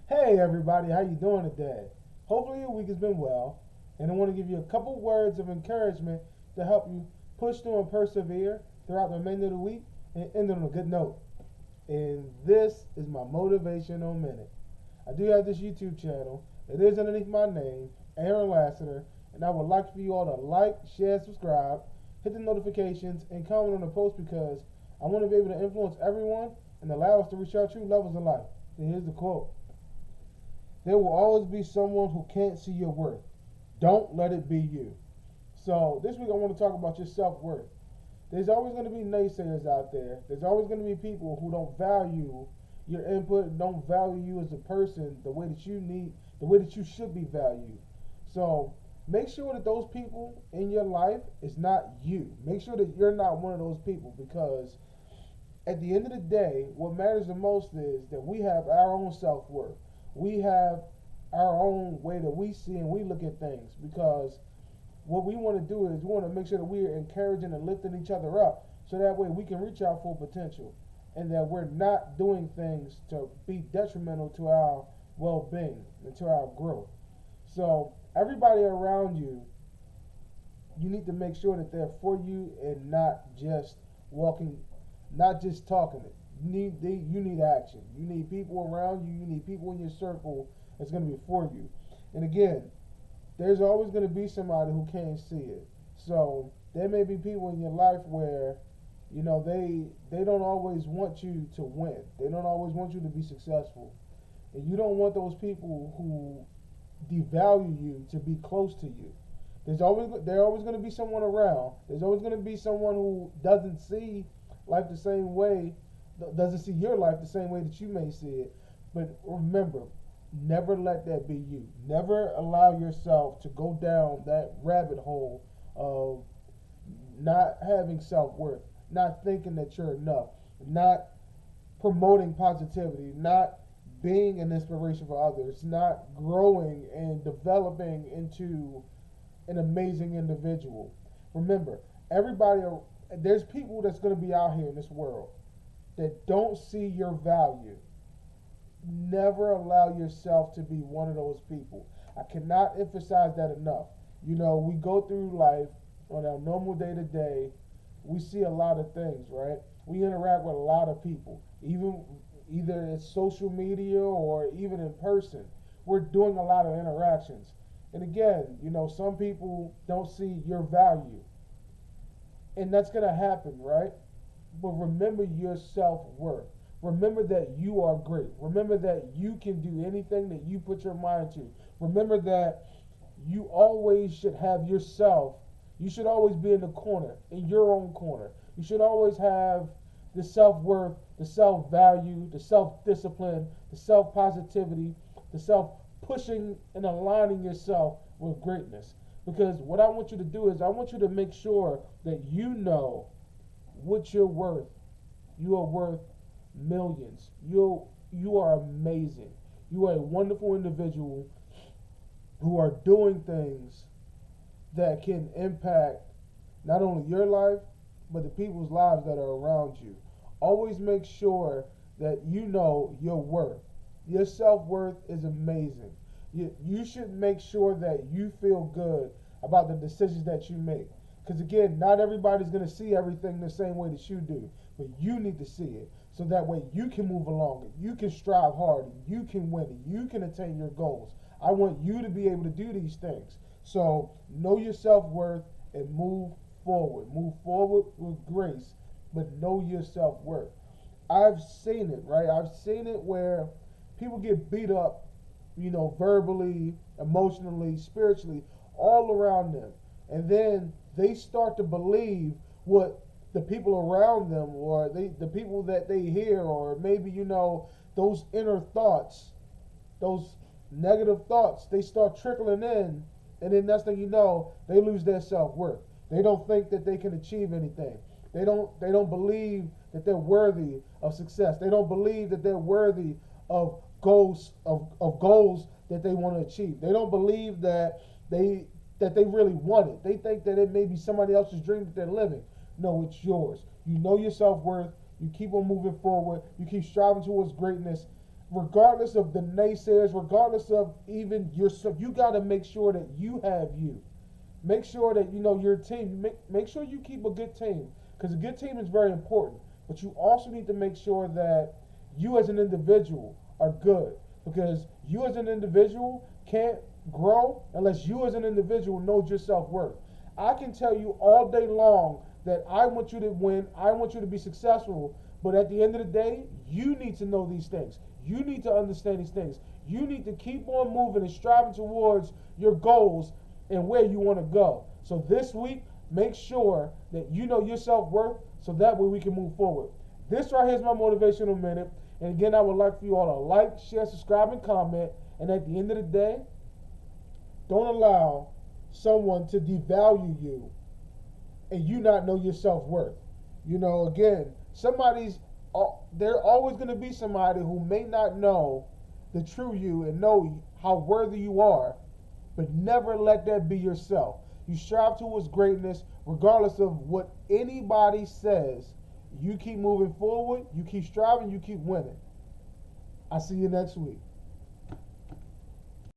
Hey everybody, how you doing today? Hopefully your week has been well, and I want to give you a couple words of encouragement to help you push through and persevere throughout the remainder of the week and end on a good note. And this is my Motivational Minute. I do have this YouTube channel. It is underneath my name, Aaron Lassiter, and I would like for you all to like, share, subscribe, hit the notifications, and comment on the post because I want to be able to influence everyone and allow us to reach our true levels in life. And here's the quote. There will always be someone who can't see your worth. Don't let it be you. So this week I want to talk about your self-worth. There's always going to be naysayers out there. There's always going to be people who don't value your input, don't value you as a person the way that you need, the way that you should be valued. So make sure that those people in your life is not you. Make sure that you're not one of those people because at the end of the day, what matters the most is that we have our own self-worth. We have our own way that we see and we look at things because what we want to do is we want to make sure that we are encouraging and lifting each other up so that way we can reach our full potential and that we're not doing things to be detrimental to our well-being and to our growth. So everybody around you, you need to make sure that they're for you and not just walking, not just talking it. You need action. You need people around you. You need people in your circle that's going to be for you. And again, there's always going to be somebody who can't see it. So there may be people in your life where they don't always want you to win. They don't always want you to be successful. And you don't want those people who devalue you to be close to you. There's always going to be someone around. There's always going to be someone who doesn't see life the same way, doesn't see your life the same way that you may see it. But remember, never let that be you. Never allow yourself to go down that rabbit hole of not having self-worth, not thinking that you're enough, not promoting positivity, not being an inspiration for others, not growing and developing into an amazing individual. Remember, there's people that's going to be out here in this world that don't see your value. Never allow yourself to be one of those people. I cannot emphasize that enough. We go through life on our normal day to day. We see a lot of things, right? We interact with a lot of people, even either it's social media or even in person. We're doing a lot of interactions. And again, some people don't see your value. And that's going to happen, right? But remember your self-worth. Remember that you are great. Remember that you can do anything that you put your mind to. Remember that you always should have yourself. You should always be in the corner, in your own corner. You should always have the self-worth, the self-value, the self-discipline, the self-positivity, the self-pushing and aligning yourself with greatness. Because what I want you to do is I want you to make sure that you know what you're worth. You are worth millions. You are amazing. You are a wonderful individual who are doing things that can impact not only your life, but the people's lives that are around you. Always make sure that you know your worth. Your self-worth is amazing. You should make sure that you feel good about the decisions that you make. Because again, not everybody's going to see everything the same way that you do, but you need to see it so that way you can move along it. You can strive harder. You can win it. You can attain your goals. I want you to be able to do these things. So know your self-worth and move forward. Move forward with grace, but know your self-worth. I've seen it, right? I've seen it where people get beat up, verbally, emotionally, spiritually, all around them. And then they start to believe what the people around them or the people that they hear or maybe, those inner thoughts, those negative thoughts, they start trickling in. And then next thing you know, they lose their self-worth. They don't think that they can achieve anything. They don't believe that they're worthy of success. They don't believe that they're worthy of goals that they want to achieve. They don't believe that they really want it. They think that it may be somebody else's dream that they're living. No, it's yours. You know your self-worth. You keep on moving forward. You keep striving towards greatness. regardless of the naysayers, regardless of even yourself. You got to make sure that you have you. Make sure that you know your team. Make sure you keep a good team, because a good team is very important. But you also need to make sure that you as an individual are good, because you as an individual can't grow unless you as an individual knows your self-worth. I can tell you all day long that I want you to win, I want you to be successful, but at the end of the day, you need to know these things. You need to understand these things. You need to keep on moving and striving towards your goals and where you want to go. So this week, make sure that you know your self-worth, so that way we can move forward. This right here is my motivational minute. And again, I would like for you all to like, share, subscribe, and comment. And at the end of the day, don't allow someone to devalue you and you not know your self-worth. You know, again, there's always going to be somebody who may not know the true you and know how worthy you are, but never let that be yourself. You strive towards greatness regardless of what anybody says. You keep moving forward, you keep striving, you keep winning. I'll see you next week.